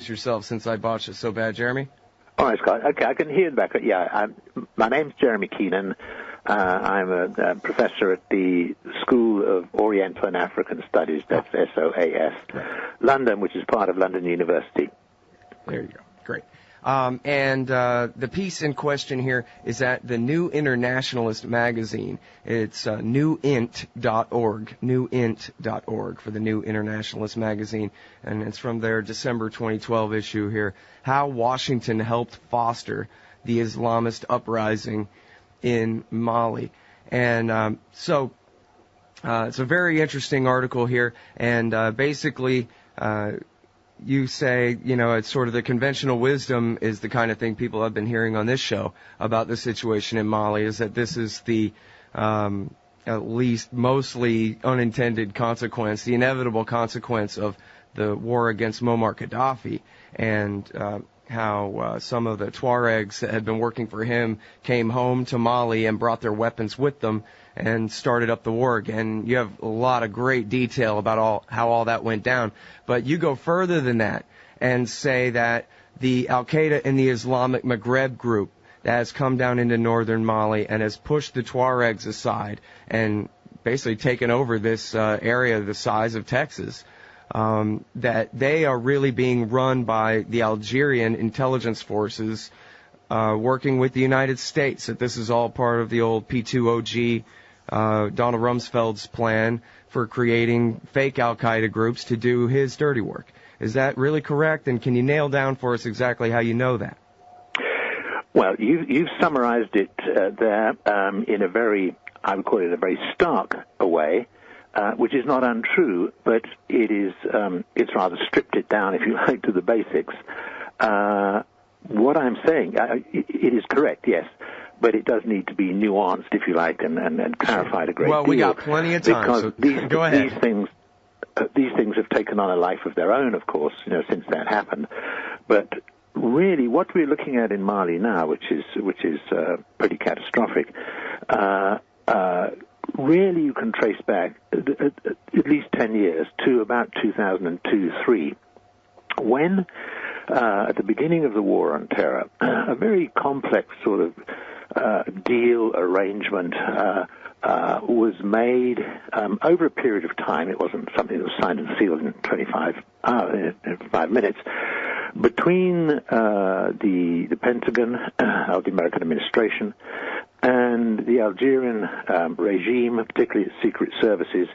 introduce yourself since I botched it so bad, Jeremy? All right, Scott. Okay, I can hear the back. Yeah, my name's Jeremy Keenan. I'm a professor at the School of Oriental and African Studies, that's SOAS, London, which is part of London University. There you go. Great. And the piece in question here is at the New Internationalist magazine. It's newint.org, newint.org for the New Internationalist magazine. And it's from their December 2012 issue here, How Washington Helped Foster the Islamist Uprising in Mali. And so it's a very interesting article here, and basically you say, you know, it's sort of the conventional wisdom is the kind of thing people have been hearing on this show about the situation in Mali, is that this is the at least mostly unintended consequence, the inevitable consequence of the war against Muammar Gaddafi, and how some of the Tuaregs that had been working for him came home to Mali and brought their weapons with them and started up the war again. You have a lot of great detail about how all that went down. But you go further than that and say that the Al-Qaeda and the Islamic Maghreb group that has come down into northern Mali and has pushed the Tuaregs aside and basically taken over this area the size of Texas, that they are really being run by the Algerian intelligence forces working with the United States, that this is all part of the old P2OG, Donald Rumsfeld's plan for creating fake Al-Qaeda groups to do his dirty work. Is that really correct? And can you nail down for us exactly how you know that? Well, you've summarized it there in a very, I would call it a very stark way, which is not untrue, but it is, it's rather stripped it down, if you like, to the basics. What I'm saying, it is correct, yes, but it does need to be nuanced, if you like, and clarified a great deal. Well, we got plenty of time, because so go ahead. These things have taken on a life of their own, of course, you know, since that happened. But really, what we're looking at in Mali now, which is pretty catastrophic, really you can trace back at least 10 years to about 2002-3, when, at the beginning of the War on Terror, a very complex sort of deal arrangement was made over a period of time. It wasn't something that was signed and sealed in 5 minutes, between the Pentagon of the American administration and the Algerian regime, particularly its secret services,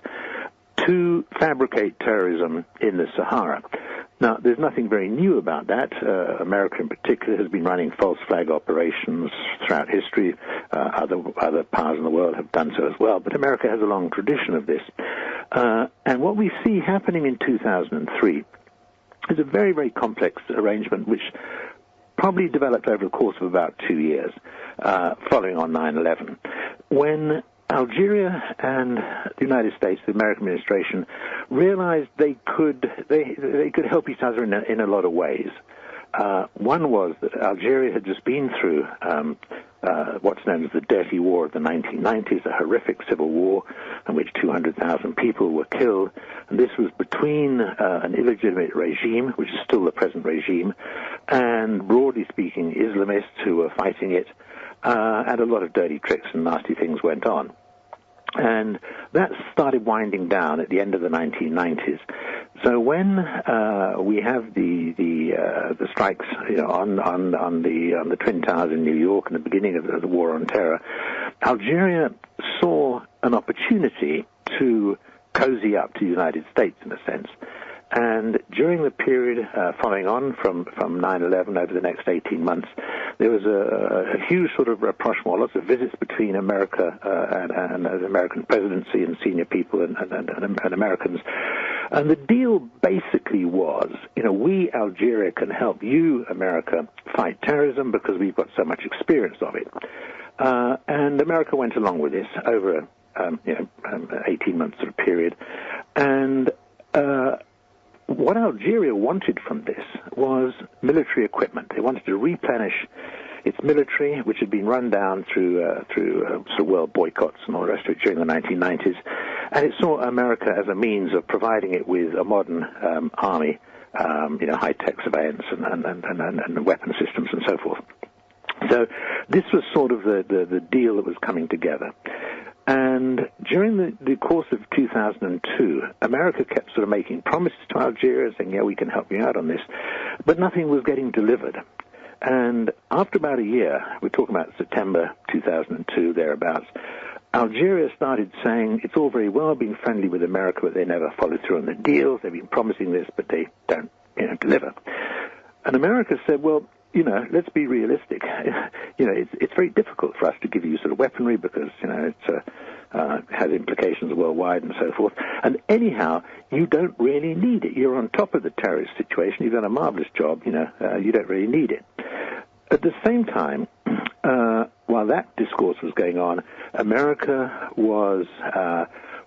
to fabricate terrorism in the Sahara. Now, there's nothing very new about that. America in particular has been running false flag operations throughout history. Other powers in the world have done so as well, but America has a long tradition of this. And what we see happening in 2003 is a very, very complex arrangement which probably developed over the course of about 2 years, following on 9/11, when Algeria and the United States, the American administration, realized they could help each other in a lot of ways. One was that Algeria had just been through what's known as the Dirty War of the 1990s, a horrific civil war in which 200,000 people were killed. And this was between an illegitimate regime, which is still the present regime, and, broadly speaking, Islamists who were fighting it, and a lot of dirty tricks and nasty things went on. And that started winding down at the end of the 1990s. So when we have the strikes, you know, on the Twin Towers in New York and the beginning of the War on Terror, Algeria saw an opportunity to cozy up to the United States in a sense. And during the period following on from 9/11 over the next 18 months, there was a huge sort of rapprochement, lots of visits between America and the American presidency and senior people and Americans. And the deal basically was, you know, we, Algeria, can help you, America, fight terrorism because we've got so much experience of it. And America went along with this over a 18-month sort of period. And what Algeria wanted from this was military equipment. They wanted to replenish its military, which had been run down through sort of world boycotts and all the rest of it during the 1990s, and it saw America as a means of providing it with a modern army high-tech surveillance and weapon systems and so forth. So this was sort of the deal that was coming together. And during the course of 2002, America kept sort of making promises to Algeria, saying, yeah, we can help you out on this, but nothing was getting delivered. And after about a year, we're talking about September 2002, thereabouts, Algeria started saying it's all very well being friendly with America, but they never follow through on the deals. They've been promising this, but they don't deliver. And America said, well, let's be realistic. It's very difficult for us to give you sort of weaponry because, it has implications worldwide and so forth. And anyhow, you don't really need it. You're on top of the terrorist situation. You've done a marvelous job. You don't really need it. At the same time, while that discourse was going on, America was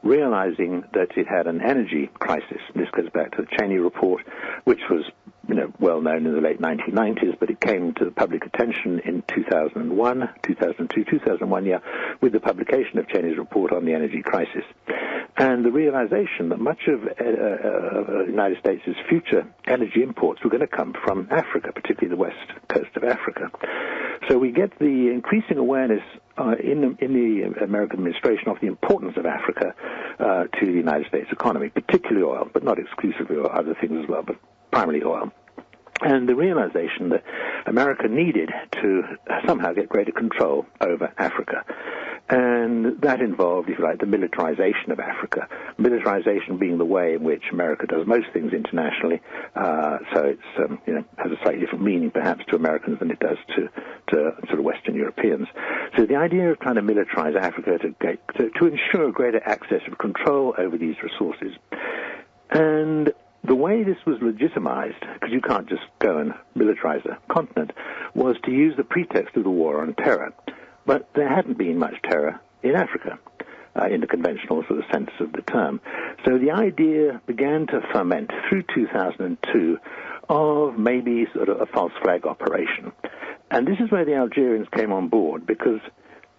realizing that it had an energy crisis. This goes back to the Cheney report, which was well known in the late 1990s, but it came to the public attention in 2001, with the publication of Cheney's report on the energy crisis. And the realization that much of the United States' future energy imports were going to come from Africa, particularly the west coast of Africa. So we get the increasing awareness in the American administration of the importance of Africa to the United States economy, particularly oil, but not exclusively oil, other things as well, but primarily oil. And the realization that America needed to somehow get greater control over Africa. And that involved, if you like, the militarization of Africa. Militarization being the way in which America does most things internationally. So it's, has a slightly different meaning perhaps to Americans than it does to sort of Western Europeans. So the idea of trying to militarize Africa to ensure greater access of control over these resources. And the way this was legitimized, because you can't just go and militarize a continent, was to use the pretext of the war on terror. But there hadn't been much terror in Africa, in the conventional sort of sense of the term. So the idea began to ferment through 2002 of maybe sort of a false flag operation. And this is where the Algerians came on board, because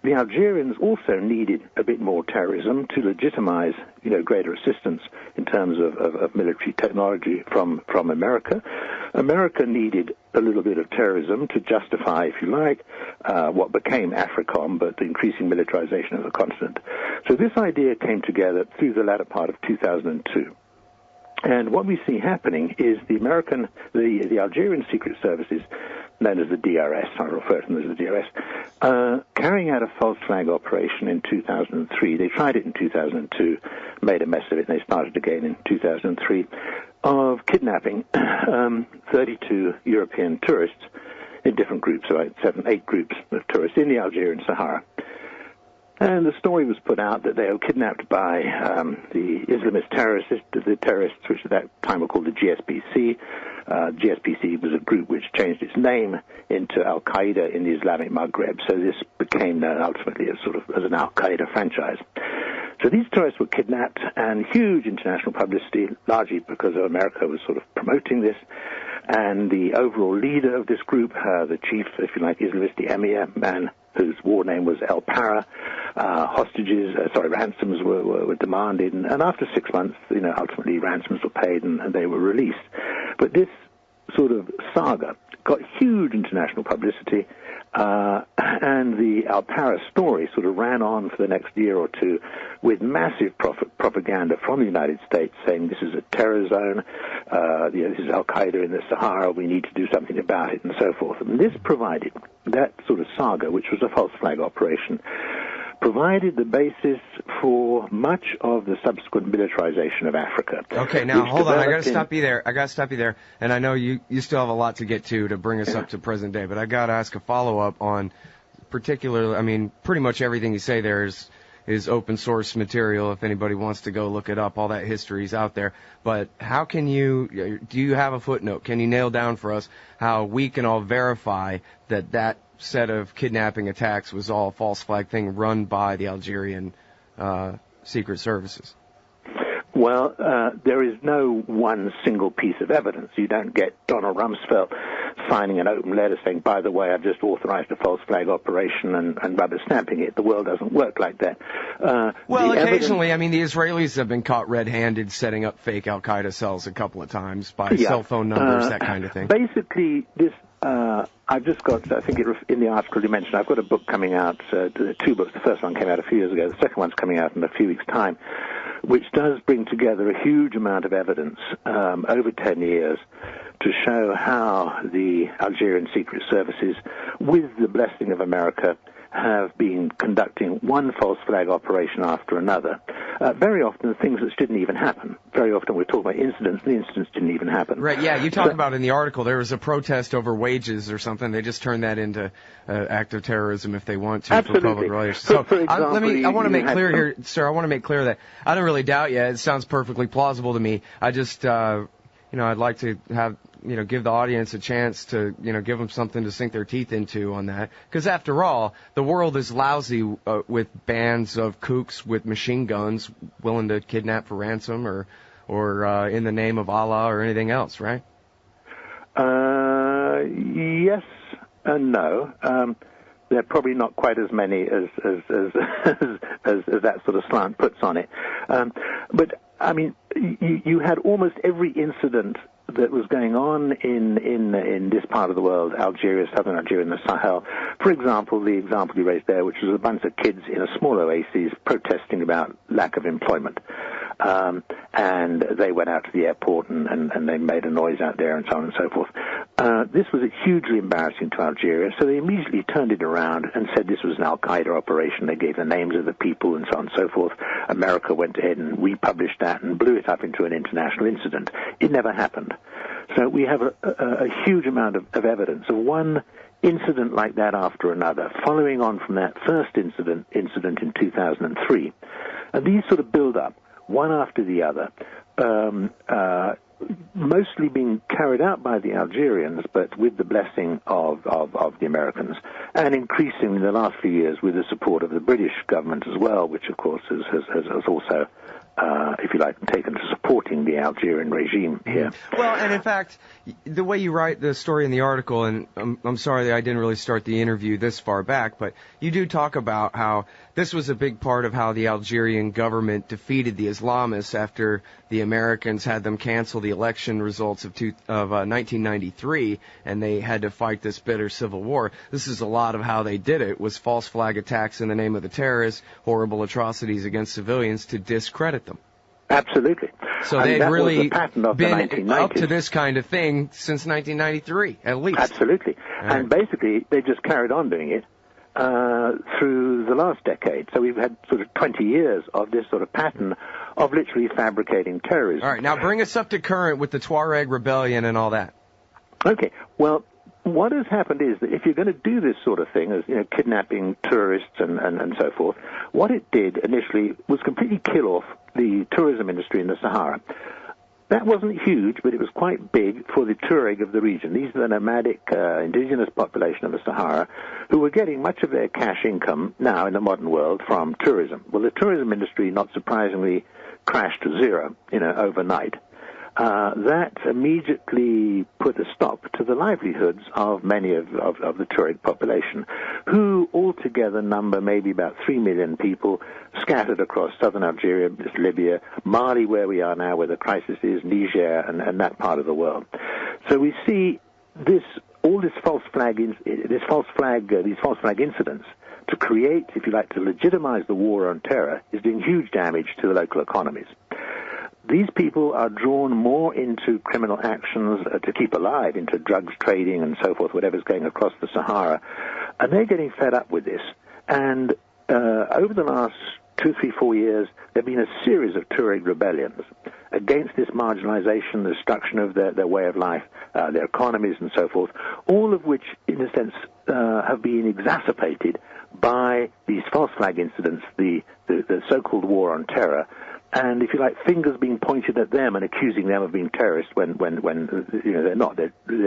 the Algerians also needed a bit more terrorism to legitimize, greater assistance in terms of military technology from America. America needed a little bit of terrorism to justify, if you like, what became AFRICOM, but the increasing militarization of the continent. So this idea came together through the latter part of 2002. And what we see happening is the Algerian secret services, known as the DRS, I refer to them as the DRS, carrying out a false flag operation in 2003. They tried it in 2002, made a mess of it, and they started again in 2003, of kidnapping 32 European tourists in different groups, about 8 groups of tourists in the Algerian Sahara. And the story was put out that they were kidnapped by the Islamist terrorists, which at that time were called the GSPC. GSPC was a group which changed its name into Al-Qaeda in the Islamic Maghreb. So this became known ultimately as an Al-Qaeda franchise. So these tourists were kidnapped, and huge international publicity, largely because America was sort of promoting this. And the overall leader of this group, the chief, if you like, Islamist, the emir, man whose war name was El Para, ransoms were demanded, and after 6 months, ultimately ransoms were paid and they were released. But this sort of saga got huge international publicity, and the Al Para story sort of ran on for the next year or two with massive propaganda from the United States saying this is a terror zone, this is Al-Qaeda in the Sahara, we need to do something about it, and so forth. And this provided, that sort of saga, which was a false flag operation, provided the basis for much of the subsequent militarization of Africa. Okay, now hold on. I got to stop you there. And I know you still have a lot to get to bring us up to present day, but I got to ask a follow-up on particularly, pretty much everything you say there is open source material. If anybody wants to go look it up, all that history is out there. But how do you have a footnote? Can you nail down for us how we can all verify that set of kidnapping attacks was all a false flag thing run by the Algerian secret services? Well, there is no one single piece of evidence. You don't get Donald Rumsfeld signing an open letter saying, by the way, I've just authorized a false flag operation and rubber stamping it. The world doesn't work like that. Well, occasionally, I mean, the Israelis have been caught red-handed setting up fake al-Qaeda cells a couple of times by cell phone numbers, that kind of thing. Basically, this, I've just got, I think in the article you mentioned, I've got a book coming out, two books. The first one came out a few years ago. The second one's coming out in a few weeks' time, which does bring together a huge amount of evidence over 10 years to show how the Algerian secret services, with the blessing of America, have been conducting one false flag operation after another. Very often things that didn't even happen. Very often we're talking about incidents, and the incidents didn't even happen. Right, yeah, you talk about in the article there was a protest over wages or something. They just turned that into act of terrorism if they want to. Absolutely. For public relations. So for example, I want to make clear here, sir, I want to make clear that I don't really doubt you. It sounds perfectly plausible to me. I just, I'd like to have, give the audience a chance to, give them something to sink their teeth into on that. Because after all, the world is lousy with bands of kooks with machine guns willing to kidnap for ransom or in the name of Allah or anything else, right? Yes and no. They're probably not quite as many as that sort of slant puts on it. But I mean, you had almost every incident that was going on in this part of the world, Algeria, southern Algeria, and the Sahel. For example, the example you raised there, which was a bunch of kids in a small oasis protesting about lack of employment. And they went out to the airport and they made a noise out there and so on and so forth. This was hugely embarrassing to Algeria, so they immediately turned it around and said this was an al-Qaeda operation. They gave the names of the people and so on and so forth. America went ahead and republished that and blew it up into an international incident. It never happened. So we have a huge amount of evidence of one incident like that after another, following on from that first incident in 2003. And these sort of build up, one after the other, mostly being carried out by the Algerians, but with the blessing of the Americans, and increasingly in the last few years with the support of the British government as well, which of course has also, if you like, taken to supporting the Algerian regime here. Well, and in fact, the way you write the story in the article, and I'm sorry that I didn't really start the interview this far back, but you do talk about how this was a big part of how the Algerian government defeated the Islamists after the Americans had them cancel the election results of 1993, and they had to fight this bitter civil war. This is a lot of how they did it, was false flag attacks in the name of the terrorists, horrible atrocities against civilians to discredit them. Absolutely. So they've really been up to this kind of thing since 1993, at least. Absolutely. And basically, they just carried on doing it through the last decade. So we've had sort of 20 years of this sort of pattern of literally fabricating terrorism. All right, now bring us up to current with the Tuareg rebellion and all that. Okay, well, what has happened is that if you're going to do this sort of thing, as kidnapping tourists and so forth, what it did initially was completely kill off the tourism industry in the Sahara. That wasn't huge, but it was quite big for the Tuareg of the region. These are the nomadic indigenous population of the Sahara who were getting much of their cash income now in the modern world from tourism. Well, the tourism industry, not surprisingly, crashed to zero, overnight. That immediately put a stop to the livelihoods of many of the Tuareg population, who altogether number maybe about 3 million people scattered across southern Algeria, Libya, Mali, where we are now, where the crisis is, Niger, and that part of the world. So we see these false flag incidents to create, if you like, to legitimize the war on terror is doing huge damage to the local economies. These people are drawn more into criminal actions to keep alive, into drugs trading and so forth, whatever's going across the Sahara. And they're getting fed up with this. And over the last 2, 3, 4 years, there have been a series of Tuareg rebellions against this marginalization, the destruction of their way of life, their economies and so forth, all of which, in a sense, have been exacerbated by these false flag incidents, the so-called war on terror, and, if you like, fingers being pointed at them and accusing them of being terrorists when they're not. They're